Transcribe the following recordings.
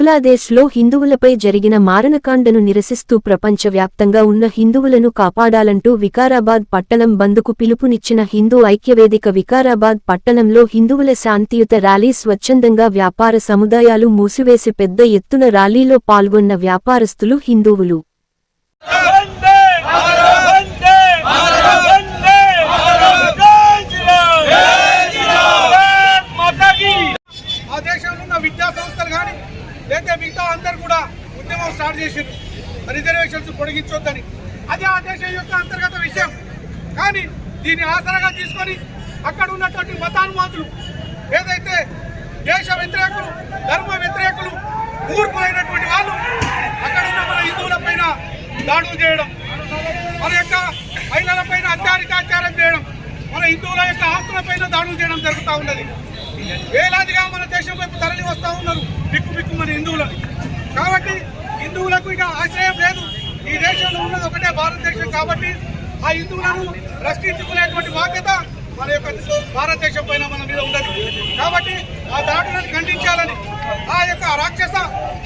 బంగ్లాదేశ్లో హిందువులపై జరిగిన మారణకాండను నిరసిస్తూ ప్రపంచవ్యాప్తంగా ఉన్న హిందువులను కాపాడాలంటూ వికారాబాద్ పట్టణం బంద్కు పిలుపునిచ్చిన హిందూ ఐక్యవేదిక వికారాబాద్ పట్టణంలో హిందువుల శాంతియుత ర్యాలీ స్వచ్ఛందంగా వ్యాపార సముదాయాలు మూసివేసి పెద్ద ఎత్తున ర్యాలీలో పాల్గొన్న వ్యాపారస్తులు హిందువులు విద్యా సంస్థలు కానీ లేదా మిగతా అందరూ కూడా ఉద్యమం స్టార్ట్ చేశారు రిజర్వేషన్స్ పొడిగించొద్దని. అదే ఆ దేశం యొక్క అంతర్గత విషయం. కానీ దీన్ని ఆసరాగా తీసుకొని అక్కడ ఉన్నటువంటి మతానువాదులు ఏదైతే దేశ వ్యతిరేకులు ధర్మ వ్యతిరేకులు ఊర్పులైనటువంటి వాళ్ళు అక్కడ ఉన్న మన హిందువుల పైన దాడులు చేయడం, మన యొక్క మహిళల పైన అత్యాచారం చేయడం, మన హిందువుల యొక్క ఆస్తుల పైన దాడులు చేయడం జరుగుతూ ఉన్నది. వేలాదిగా మన దేశం వైపు తరలి వస్తూ ఉన్నారు బిక్కు మన హిందువులను. కాబట్టి హిందువులకు ఇక ఆశ్రయం లేదు. ఈ దేశంలో ఉన్నది ఒకటే భారతదేశం. కాబట్టి ఆ హిందువులను రక్షించుకునేటువంటి బాధ్యత మన యొక్క భారతదేశం పైన మన మీద ఉండదు. కాబట్టి ఆ దాడులను ఖండించాలని, ఆ యొక్క రాక్షస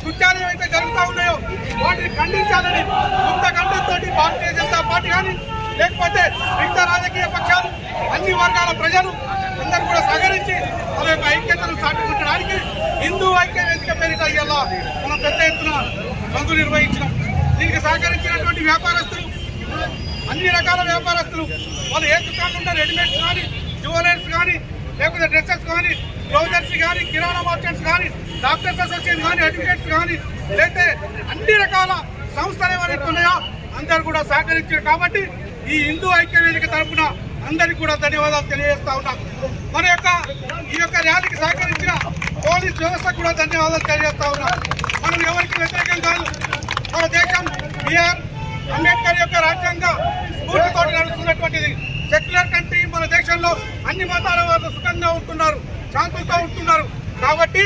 కృత్యాలు ఏవైతే జరుగుతూ ఉన్నాయో వాటిని ఖండించాలని ముక్త ఖండంతో భారతీయ జనతా పార్టీ కానీ లేకపోతే మిగతా రాజకీయ పక్షాలు అన్ని వర్గాల ప్రజలు అందరూ కూడా సహకరించి మన యొక్క ఐక్యతను సాటుకుంటడానికి హిందూ ఐక్య వేదిక పేరిట ఇవాళ మనం పెద్ద ఎత్తున బంధు నిర్వహించినాం. దీనికి సహకరించినటువంటి వ్యాపారస్తులు, అన్ని రకాల వ్యాపారస్తులు, వాళ్ళు ఏ దుకాణాలు ఉన్న రెడీమేడ్స్ కానీ, జ్యువెలర్స్ కానీ, లేకపోతే డ్రెస్సెస్ కానీ, బ్లౌజర్స్ కానీ, కిరాణా మార్కెట్స్ కానీ, డాక్టర్స్ అసోసియేషన్ కానీ, అడ్వకేట్స్ కానీ, లేకపోతే అన్ని రకాల సంస్థలు ఎవరైతే ఉన్నాయో అందరూ కూడా సహకరించారు. కాబట్టి ఈ హిందూ ఐక్య వేదిక తరఫున అందరికీ కూడా ధన్యవాదాలు తెలియజేస్తా ఉన్నాం. మన యొక్క ఈ యొక్క ర్యాలీకి సహకరించిన పోలీస్ వ్యవస్థకు కూడా ధన్యవాదాలు తెలియజేస్తా ఉన్నాం. మనం ఎవరికి వ్యతిరేకం కాదు. మన దేశం బిఆర్ అంబేద్కర్ యొక్క రాజ్యాంగ స్ఫూర్తితో నడుస్తున్నటువంటిది సెక్యులర్ కంట్రీ. మన దేశంలో అన్ని మతాల వారు సుఖంగా ఉంటున్నారు, శాంతులతో ఉంటున్నారు. కాబట్టి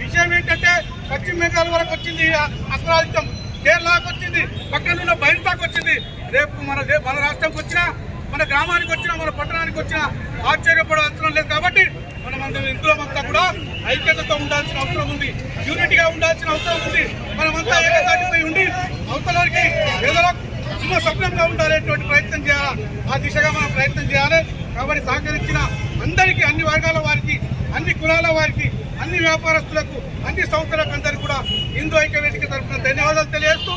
విషయం ఏంటంటే పశ్చిమ బెంగాల్ వరకు వచ్చింది అస్త్రాయుధం, కేరళకు వచ్చింది, పక్కనున్న బహిర్సాకు వచ్చింది. రేపు మన రాష్ట్రంకి వచ్చినా, మన గ్రామానికి వచ్చినా, మన పట్టణానికి వచ్చినా ఆశ్చర్యపడే అవసరం లేదు. కాబట్టి మనమందరం హిందువులంతా కూడా ఐక్యతతో ఉండాల్సిన అవసరం ఉంది, యూనిటీగా ఉండాల్సిన అవసరం ఉంది. మనమంతా ఏకతాటిపై ఉండి అవతలకి ఏదో శుభ స్వప్నంగా ఉండాలనేటువంటి ప్రయత్నం చేయాలి. ఆ దిశగా మనం ప్రయత్నం చేయాలి. కాబట్టి సహకరించిన అందరికీ, అన్ని వర్గాల వారికి, అన్ని కులాల వారికి, అన్ని వ్యాపారస్తులకు, అన్ని సంస్థలకు అందరికీ కూడా హిందూ ఐక్య వేదిక తరఫున ధన్యవాదాలు తెలియజేస్తూ